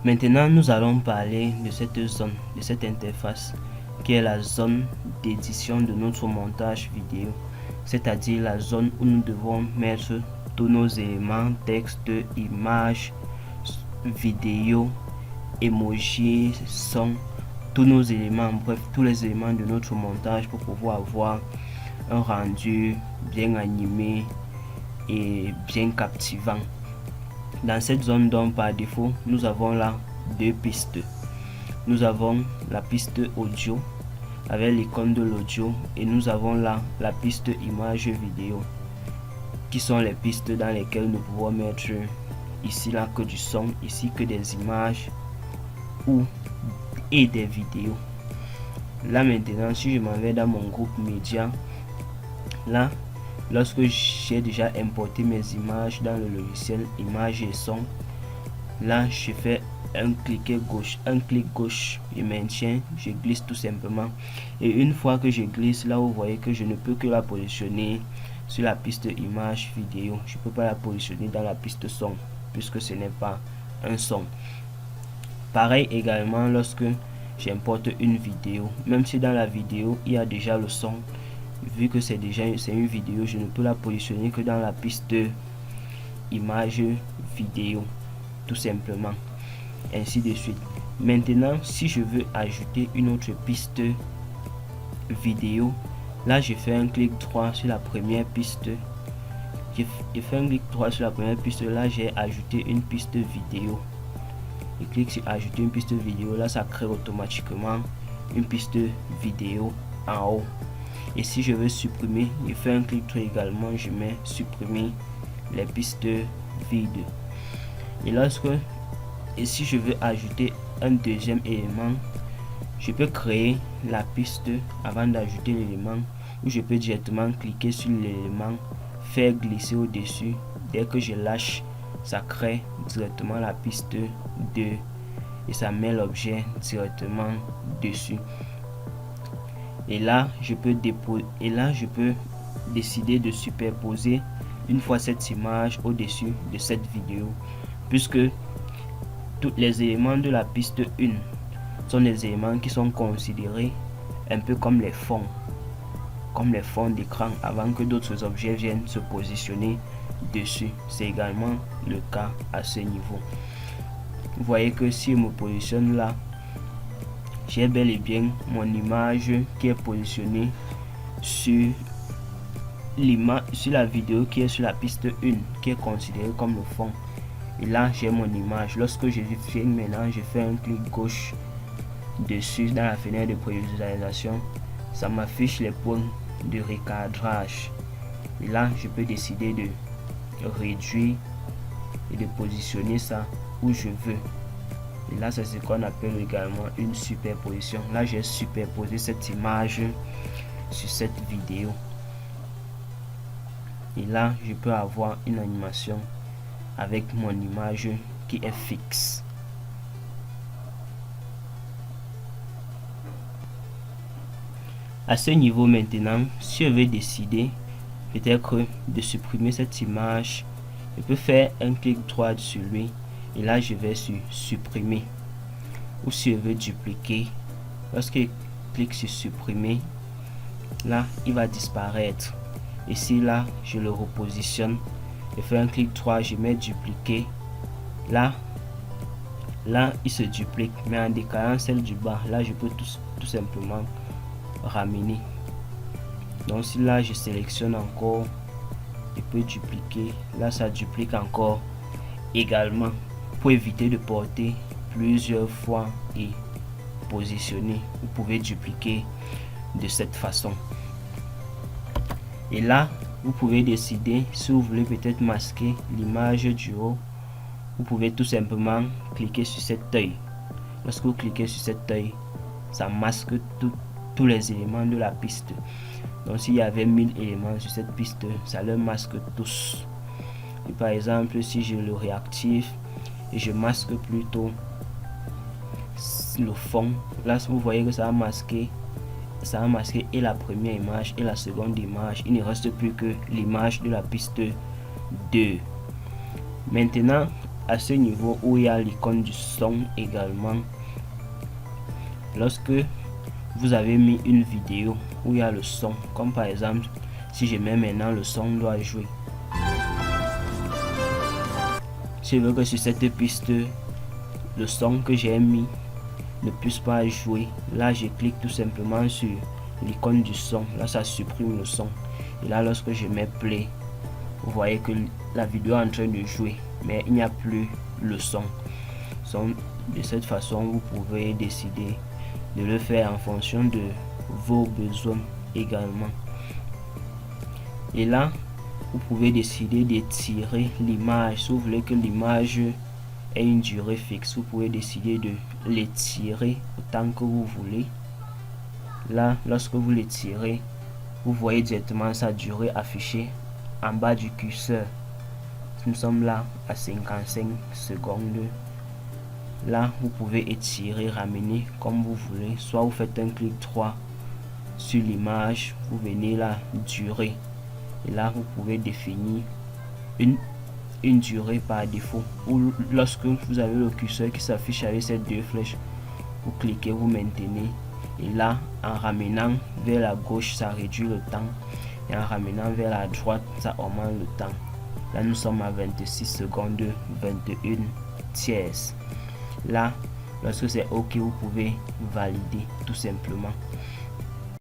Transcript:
Maintenant, nous allons parler de cette zone, de cette interface qui est la zone d'édition de notre montage vidéo, c'est-à-dire la zone où nous devons mettre tous nos éléments, texte, images, vidéo, emojis, son, tous nos éléments, bref, tous les éléments de notre montage pour pouvoir avoir un rendu bien animé et bien captivant. Dans cette zone, donc par défaut, nous avons là deux pistes. Nous avons la piste audio avec l'icône de l'audio et nous avons là la piste image vidéo qui sont les pistes dans lesquelles nous pouvons mettre ici là que du son, ici que des images et des vidéos. Là maintenant, si je m'en vais dans mon groupe média, là lorsque j'ai déjà importé mes images dans le logiciel images et son, là je fais un clic gauche, je maintiens, je glisse tout simplement, et une fois que je glisse, là vous voyez que je ne peux que la positionner sur la piste image vidéo. Je ne peux pas la positionner dans la piste son puisque ce n'est pas un son. Pareil également lorsque j'importe une vidéo, même si dans la vidéo il y a déjà le son, vu que c'est une vidéo, je ne peux la positionner que dans la piste image vidéo, tout simplement, ainsi de suite. Maintenant, si je veux ajouter une autre piste vidéo, là je fais un clic droit sur la première piste. Je fais un clic droit sur la première piste, là j'ai ajouté une piste vidéo. Je clique sur ajouter une piste vidéo, là ça crée automatiquement une piste vidéo en haut. Et si je veux supprimer, je fais un clic droit également, je mets supprimer les pistes vides. Et si je veux ajouter un deuxième élément, je peux créer la piste avant d'ajouter l'élément, ou je peux directement cliquer sur l'élément, faire glisser au-dessus. Dès que je lâche, ça crée directement la piste 2 et ça met l'objet directement dessus. Et là je peux décider de superposer une fois cette image au-dessus de cette vidéo, puisque tous les éléments de la piste 1 sont des éléments qui sont considérés un peu comme les fonds d'écran avant que d'autres objets viennent se positionner dessus. C'est également le cas à ce niveau. Vous voyez que si je me positionne là, j'ai bel et bien mon image qui est positionnée sur la vidéo qui est sur la piste 1, qui est considérée comme le fond. Et là j'ai mon image. Lorsque je filme maintenant, je fais un clic gauche dessus dans la fenêtre de prévisualisation, ça m'affiche les points de recadrage. Et là je peux décider de réduire et de positionner ça où je veux. Et là c'est ce qu'on appelle également une superposition. Là j'ai superposé cette image sur cette vidéo. Et là je peux avoir une animation avec mon image qui est fixe. À ce niveau maintenant, si je veux décider peut-être de supprimer cette image, je peux faire un clic droit sur lui et là je vais sur supprimer. Ou si je veux dupliquer, lorsque je clique sur supprimer, là il va disparaître. Et si là je le repositionne, je fais un clic droit, je mets dupliquer, là il se duplique, mais en décalant celle du bas, là je peux tout simplement ramener. Donc si là je sélectionne encore, je peux dupliquer, là ça duplique encore également. Pour éviter de porter plusieurs fois et positionner, vous pouvez dupliquer de cette façon. Et là vous pouvez décider si vous voulez peut-être masquer l'image du haut. Vous pouvez tout simplement cliquer sur cet œil. Lorsque vous cliquez sur cet œil, ça masque tous les éléments de la piste. Donc s'il y avait 1000 éléments sur cette piste, ça le masque tous. Et par exemple, si je le réactive et je masque plutôt le fond, là vous voyez que ça a masqué et la première image et la seconde image. Il ne reste plus que l'image de la piste 2. Maintenant, à ce niveau où il y a l'icône du son également, lorsque vous avez mis une vidéo où il y a le son, comme par exemple si je mets maintenant le son doit jouer, si je veux que sur cette piste le son que j'ai mis ne puisse pas jouer, là je clique tout simplement sur l'icône du son, là ça supprime le son, et là lorsque je mets play, vous voyez que la vidéo est en train de jouer mais il n'y a plus le son. De cette façon vous pouvez décider de le faire en fonction de vos besoins également. Et là vous pouvez décider d'étirer l'image. Si vous voulez que l'image ait une durée fixe, vous pouvez décider de l'étirer autant que vous voulez. Là lorsque vous l'étirez, vous voyez directement sa durée affichée en bas du curseur. Nous sommes là à 55 secondes. Là vous pouvez étirer, ramener comme vous voulez, soit vous faites un clic droit sur l'image, vous venez là durée, et là vous pouvez définir une durée par défaut, ou lorsque vous avez le curseur qui s'affiche avec ces deux flèches, vous cliquez, vous maintenez, et là en ramenant vers la gauche ça réduit le temps, et en ramenant vers la droite ça augmente le temps. Là nous sommes à 26 secondes 21 tierces. Là lorsque c'est ok, vous pouvez valider tout simplement.